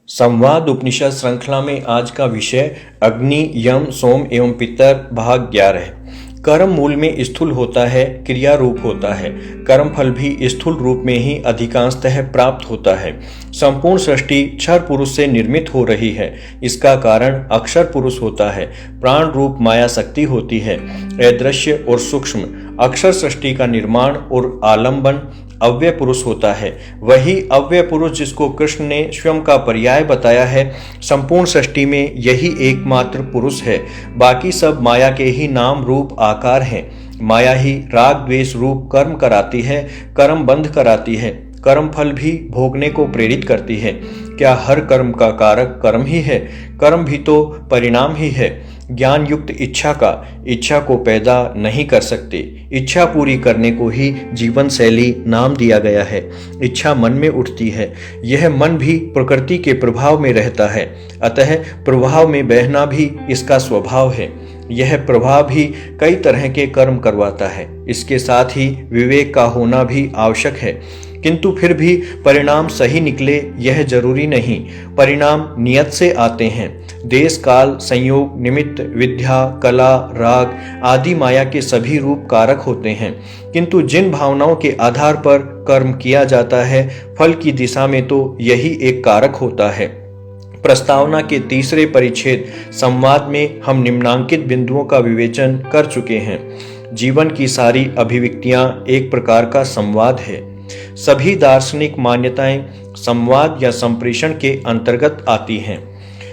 संवाद उपनिषद श्रृंखला में आज का विषय अग्नि, यम, सोम एवं पितर भाग 11। कर्म मूल में स्थूल होता है, क्रिया रूप होता है। कर्म फल भी स्थूल रूप में ही अधिकांशतः प्राप्त होता है। संपूर्ण सृष्टि क्षर पुरुष से निर्मित हो रही है। इसका कारण अक्षर पुरुष होता है। प्राण रूप माया शक्ति होती है। अदृश्य और सूक्ष्म अक्षर सृष्टि का निर्माण और आलंबन अव्यय पुरुष होता है। वही अव्यय पुरुष जिसको कृष्ण ने स्वयं का पर्याय बताया है। संपूर्ण सृष्टि में यही एकमात्र पुरुष है। बाकी सब माया के ही नाम रूप आकार हैं। माया ही राग द्वेष रूप कर्म कराती है, कर्म बंध कराती है, कर्म फल भी भोगने को प्रेरित करती है। क्या हर कर्म का कारक कर्म ही है? कर्म भी तो परिणाम ही है। ज्ञान युक्त इच्छा को पैदा नहीं कर सकते। इच्छा पूरी करने को ही जीवन शैली नाम दिया गया है। इच्छा मन में उठती है। यह मन भी प्रकृति के प्रभाव में रहता है, अतः प्रभाव में बहना भी इसका स्वभाव है। यह प्रभाव भी कई तरह के कर्म करवाता है। इसके साथ ही विवेक का होना भी आवश्यक है, किंतु फिर भी परिणाम सही निकले यह जरूरी नहीं। परिणाम नियत से आते हैं। देश काल संयोग निमित्त विद्या कला राग आदि माया के सभी रूप कारक होते हैं, किंतु जिन भावनाओं के आधार पर कर्म किया जाता है फल की दिशा में तो यही एक कारक होता है। प्रस्तावना के तीसरे परिच्छेद संवाद में हम निम्नांकित बिंदुओं का विवेचन कर चुके हैं। जीवन की सारी अभिव्यक्तियां एक प्रकार का संवाद है। सभी दार्शनिक मान्यताएं संवाद या संप्रेषण के अंतर्गत आती हैं।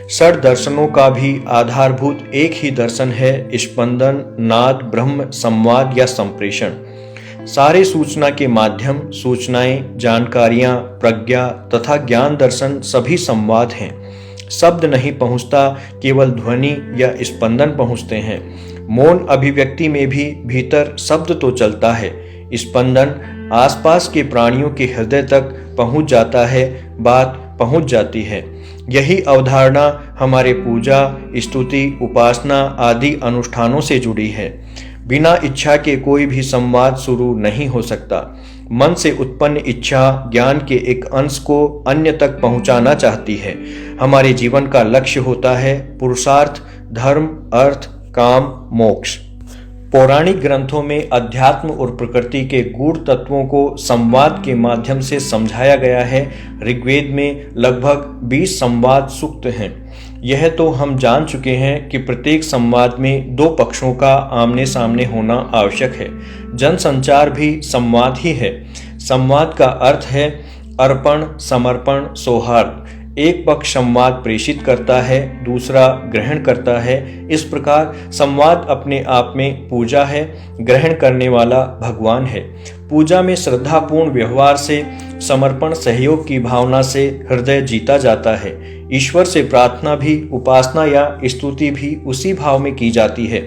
षड दर्शनों का भी आधारभूत एक ही दर्शन है, स्पंदन, नाद, ब्रह्म, संवाद या संप्रेषण। सारे सूचना के माध्यम, सूचनाएं, जानकारियां, प्रज्ञा तथा ज्ञान दर्शन सभी संवाद हैं। शब्द नहीं पहुंचता, केवल ध्वनि या स्पंदन पहुंचते हैं। मौन अभिव्यक्ति में भी भीतर शब्द तो चलता है, स्पंदन आसपास के प्राणियों के हृदय तक पहुंच जाता है, बात पहुंच जाती है। यही अवधारणा हमारे पूजा, स्तुति, उपासना आदि अनुष्ठानों से जुड़ी है। बिना इच्छा के कोई भी संवाद शुरू नहीं हो सकता। मन से उत्पन्न इच्छा ज्ञान के एक अंश को अन्य तक पहुंचाना चाहती है। हमारे जीवन का लक्ष्य होता है पुरुषार्थ, धर्म, अर्थ, काम, मोक्ष। पौराणिक ग्रंथों में अध्यात्म और प्रकृति के गूढ़ तत्वों को संवाद के माध्यम से समझाया गया है। ऋग्वेद में लगभग 20 संवाद सूक्त हैं। यह तो हम जान चुके हैं कि प्रत्येक संवाद में दो पक्षों का आमने सामने होना आवश्यक है। जनसंचार भी संवाद ही है। संवाद का अर्थ है अर्पण, समर्पण, सौहार्द। एक पक्ष संवाद प्रेषित करता है, दूसरा ग्रहण करता है। इस प्रकार संवाद अपने आप में पूजा है। ग्रहण करने वाला भगवान है। पूजा में श्रद्धापूर्ण व्यवहार से, समर्पण सहयोग की भावना से हृदय जीता जाता है। ईश्वर से प्रार्थना भी, उपासना या स्तुति भी उसी भाव में की जाती है।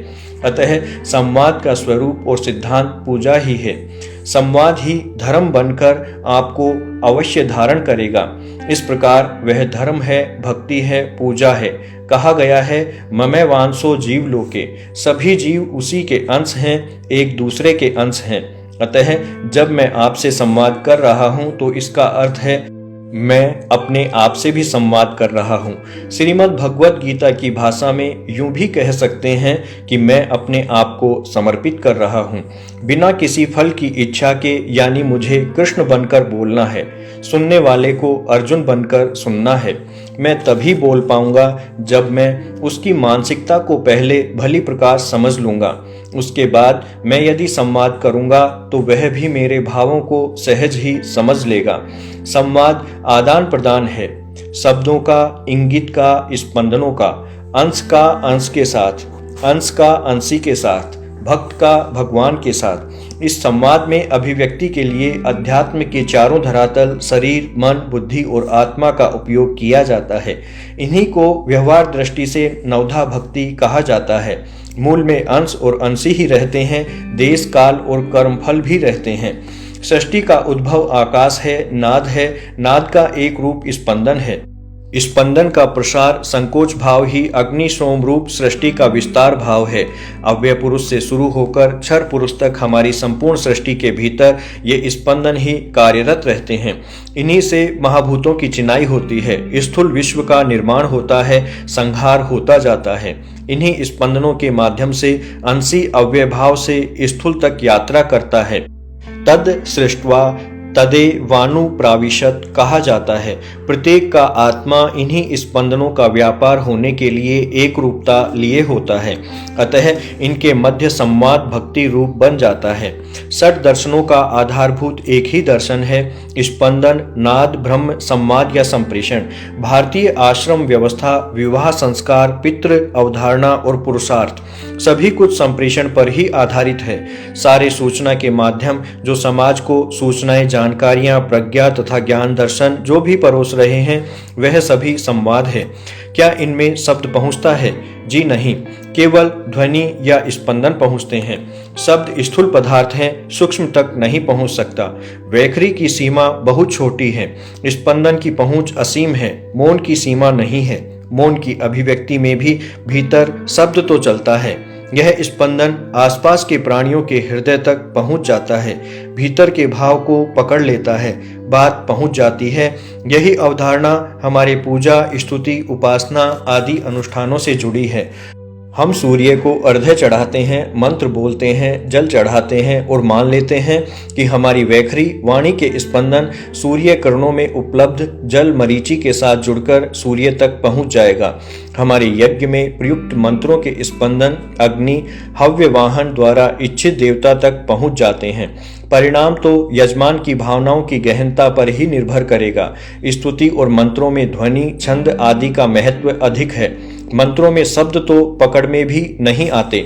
अतः संवाद का स्वरूप और सिद्धांत पूजा ही है। संवाद ही धर्म बनकर आपको अवश्य धारण करेगा। इस प्रकार वह धर्म है, भक्ति है, पूजा है। कहा गया है ममै वांसो जीव लोके, सभी जीव उसी के अंश हैं, एक दूसरे के अंश हैं। अतः जब मैं आपसे संवाद कर रहा हूं तो इसका अर्थ है मैं अपने आप से भी संवाद कर रहा हूँ। श्रीमद् भगवत गीता की भाषा में यूं भी कह सकते हैं कि मैं अपने आप को समर्पित कर रहा हूँ। बिना किसी फल की इच्छा के, यानी मुझे कृष्ण बनकर बोलना है, सुनने वाले को अर्जुन बनकर सुनना है। मैं तभी बोल पाऊंगा जब मैं उसकी मानसिकता को पहले भली प्रकार समझ लूंगा। उसके बाद मैं यदि संवाद करूंगा तो वह भी मेरे भावों को सहज ही समझ लेगा। संवाद आदान प्रदान है, शब्दों का, इंगित का, स्पंदनों का, अंश का अंश के साथ, अंश का अंशी के साथ, भक्त का भगवान के साथ। इस संवाद में अभिव्यक्ति के लिए अध्यात्म के चारों धरातल शरीर, मन, बुद्धि और आत्मा का उपयोग किया जाता है। इन्हीं को व्यवहार दृष्टि से नवधा भक्ति कहा जाता है। मूल में अंश और अंशी ही रहते हैं, देश काल और कर्मफल भी रहते हैं। सृष्टि का उद्भव आकाश है, नाद का एक रूप स्पंदन है। स्पंदन का प्रसार संकोच भाव ही अग्नि सोम रूप सृष्टि का विस्तार भाव है। अव्यय पुरुष से शुरू होकर क्षर पुरुष तक हमारी संपूर्ण सृष्टि के भीतर ये स्पंदन ही कार्यरत रहते हैं। इन्हीं से महाभूतों की चिनाई होती है, स्थूल विश्व का निर्माण होता है, संहार होता जाता है। इन्हीं स्पंदनों के माध्यम से अंशी अव्यय भाव से स्थूल तक यात्रा करता है। तद सृष्ट्वा तदेवानुप्राविशत कहा जाता है। प्रत्येक का आत्मा इन्हीं स्पंदनों का व्यापार होने के लिए एक रूपता लिए होता है, अतः इनके मध्य संवाद भक्ति रूप बन जाता है। षट दर्शनों का आधारभूत एक ही दर्शन है, स्पंदन, नाद, ब्रह्म, संवाद या संप्रेषण। भारतीय आश्रम व्यवस्था, विवाह संस्कार, पितृ अवधारणा और पुरुषार्थ सभी कुछ संप्रेषण पर ही आधारित है। सारे सूचना के माध्यम जो समाज को सूचनाएं, जानकारियां, प्रज्ञा तथा ज्ञान दर्शन जो भी परोस रहे हैं वह सभी संवाद है। क्या इनमें शब्द पहुंचता है? जी नहीं, केवल ध्वनि या स्पंदन पहुंचते हैं। शब्द स्थूल पदार्थ हैं, सूक्ष्म तक नहीं पहुंच सकता। वैखरी की सीमा बहुत छोटी है, स्पंदन की पहुंच असीम है। मौन की सीमा नहीं है, मौन की अभिव्यक्ति में भी भीतर शब्द तो चलता है। यह स्पंदन आसपास के प्राणियों के हृदय तक पहुंच जाता है, भीतर के भाव को पकड़ लेता है, बात पहुंच जाती है। यही अवधारणा हमारे पूजा, स्तुति, उपासना आदि अनुष्ठानों से जुड़ी है। हम सूर्य को अर्घ्य चढ़ाते हैं, मंत्र बोलते हैं, जल चढ़ाते हैं और मान लेते हैं कि हमारी वैखरी वाणी के स्पंदन सूर्य किरणों में उपलब्ध जल मरीचि के साथ जुड़कर सूर्य तक पहुंच जाएगा। हमारे यज्ञ में प्रयुक्त मंत्रों के स्पंदन अग्नि हव्य वाहन द्वारा इच्छित देवता तक पहुंच जाते हैं। परिणाम तो यजमान की भावनाओं की गहनता पर ही निर्भर करेगा। स्तुति और मंत्रों में ध्वनि, छंद आदि का महत्व अधिक है। मंत्रों में शब्द तो पकड़ में भी नहीं आते,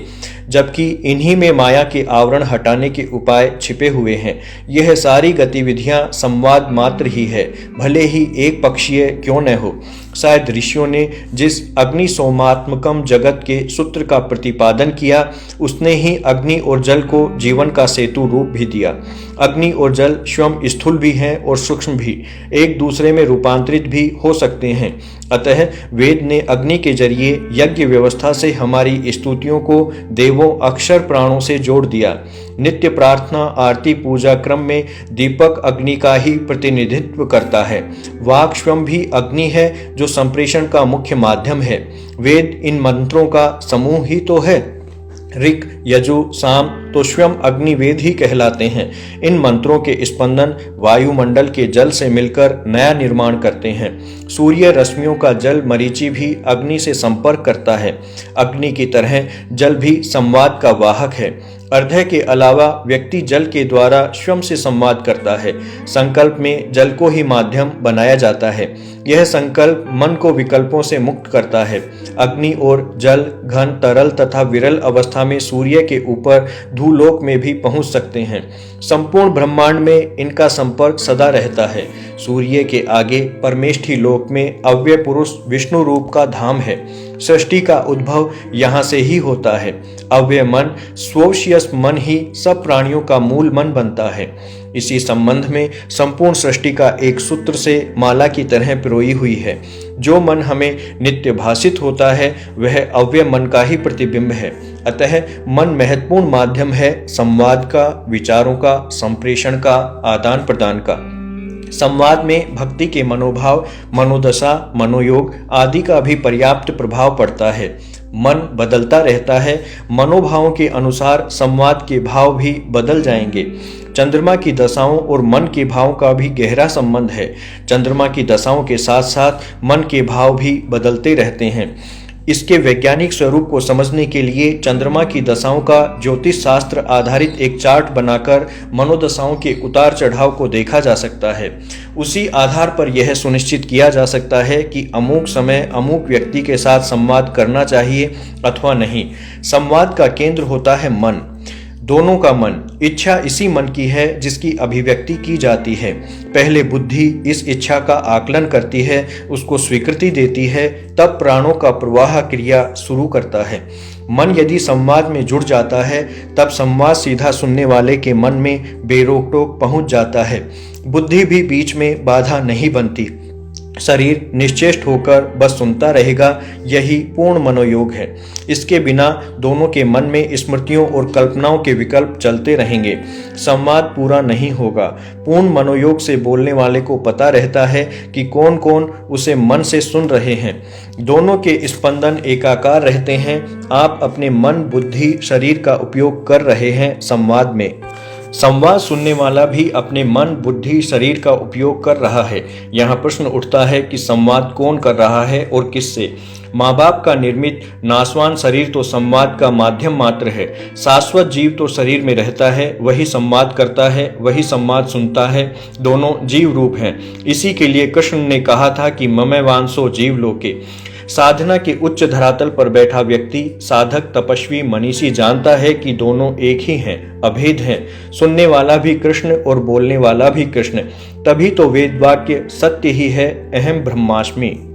जबकि इन्हीं में माया के आवरण हटाने के उपाय छिपे हुए हैं। यह सारी गतिविधियां संवाद मात्र ही है, भले ही एक पक्षीय क्यों न हो। शायद ऋषियों ने जिस अग्नि सोमात्मकम जगत के सूत्र का प्रतिपादन किया, उसने ही अग्नि और जल को जीवन का सेतु रूप भी दिया। अग्नि और जल स्वयं स्थूल भी हैं और सूक्ष्म भी, एक दूसरे में रूपांतरित भी हो सकते हैं। अतः वेद ने अग्नि के जरिए यज्ञ व्यवस्था से हमारी स्तुतियों को देवों अक्षर प्राणों से जोड़ दिया। नित्य प्रार्थना, आरती, पूजा क्रम में दीपक अग्नि का ही प्रतिनिधित्व करता है। वाक् स्वयं भी अग्नि है जो संप्रेषण का मुख्य माध्यम है। वेद इन मंत्रों का समूह ही तो है। ऋक्, यजु, साम तो स्वयं अग्निवेद ही कहलाते हैं। इन मंत्रों के स्पंदन वायुमंडल के जल से मिलकर नया निर्माण करते हैं। सूर्य रश्मियों का जल मरीचि भी अग्नि से संपर्क करता है। अग्नि की तरह जल भी संवाद का वाहक है। अर्घ्य के अलावा व्यक्ति जल के द्वारा स्वयं से संवाद करता है। संकल्प में जल को ही माध्यम बनाया जाता है। यह संकल्प मन को विकल्पों से मुक्त करता है। अग्नि और जल घन, तरल तथा विरल अवस्था में सूर्य के ऊपर भूलोक में भी पहुंच सकते हैं। संपूर्ण ब्रह्मांड में इनका संपर्क सदा रहता है। सूर्य के आगे परमेष्ठी लोक में अव्यय पुरुष विष्णु रूप का धाम है। सृष्टि का उद्भव यहाँ से ही होता है। अव्यय मन, स्वशियस मन ही सब प्राणियों का मूल मन बनता है। इसी संबंध में संपूर्ण सृष्टि का एक सूत्र से माला की तरह पिरोई हुई है। जो मन हमें नित्य भासित होता है वह अव्यय मन का ही प्रतिबिंब है। अतः मन महत्वपूर्ण माध्यम है संवाद का, विचारों का, संप्रेषण का, आदान प्रदान का। संवाद में भक्ति के मनोभाव, मनोदशा, मनोयोग आदि का भी पर्याप्त प्रभाव पड़ता है। मन बदलता रहता है, मनोभावों के अनुसार संवाद के भाव भी बदल जाएंगे। चंद्रमा की दशाओं और मन के भावों का भी गहरा संबंध है। चंद्रमा की दशाओं के साथ साथ मन के भाव भी बदलते रहते हैं। इसके वैज्ञानिक स्वरूप को समझने के लिए चंद्रमा की दशाओं का ज्योतिष शास्त्र आधारित एक चार्ट बनाकर मनोदशाओं के उतार चढ़ाव को देखा जा सकता है। उसी आधार पर यह सुनिश्चित किया जा सकता है कि अमुक समय अमुक व्यक्ति के साथ संवाद करना चाहिए अथवा नहीं। संवाद का केंद्र होता है मन, दोनों का मन। इच्छा इसी मन की है जिसकी अभिव्यक्ति की जाती है। पहले बुद्धि इस इच्छा का आकलन करती है, उसको स्वीकृति देती है, तब प्राणों का प्रवाह क्रिया शुरू करता है। मन यदि संवाद में जुड़ जाता है तब संवाद सीधा सुनने वाले के मन में बेरोक टोक पहुंच जाता है। बुद्धि भी बीच में बाधा नहीं बनती। शरीर निश्चेष्ट होकर बस सुनता रहेगा, यही पूर्ण मनोयोग है। इसके बिना दोनों के मन में स्मृतियों और कल्पनाओं के विकल्प चलते रहेंगे, संवाद पूरा नहीं होगा। पूर्ण मनोयोग से बोलने वाले को पता रहता है कि कौन कौन उसे मन से सुन रहे हैं। दोनों के स्पंदन एकाकार रहते हैं। आप अपने मन, बुद्धि, शरीर का उपयोग कर रहे हैं संवाद में। संवाद सुनने वाला भी अपने मन, बुद्धि, शरीर का उपयोग कर रहा है। यहाँ प्रश्न उठता है कि संवाद कौन कर रहा है और किससे? माँ बाप का निर्मित नाशवान शरीर तो संवाद का माध्यम मात्र है। शाश्वत जीव तो शरीर में रहता है, वही संवाद करता है, वही संवाद सुनता है। दोनों जीव रूप हैं। इसी के लिए कृष्ण ने कहा था कि ममै वांसो जीव लोके। साधना के उच्च धरातल पर बैठा व्यक्ति, साधक, तपस्वी, मनीषी जानता है कि दोनों एक ही हैं, अभेद हैं। सुनने वाला भी कृष्ण और बोलने वाला भी कृष्ण। तभी तो वेद वाक्य सत्य ही है, अहम ब्रह्मास्मि।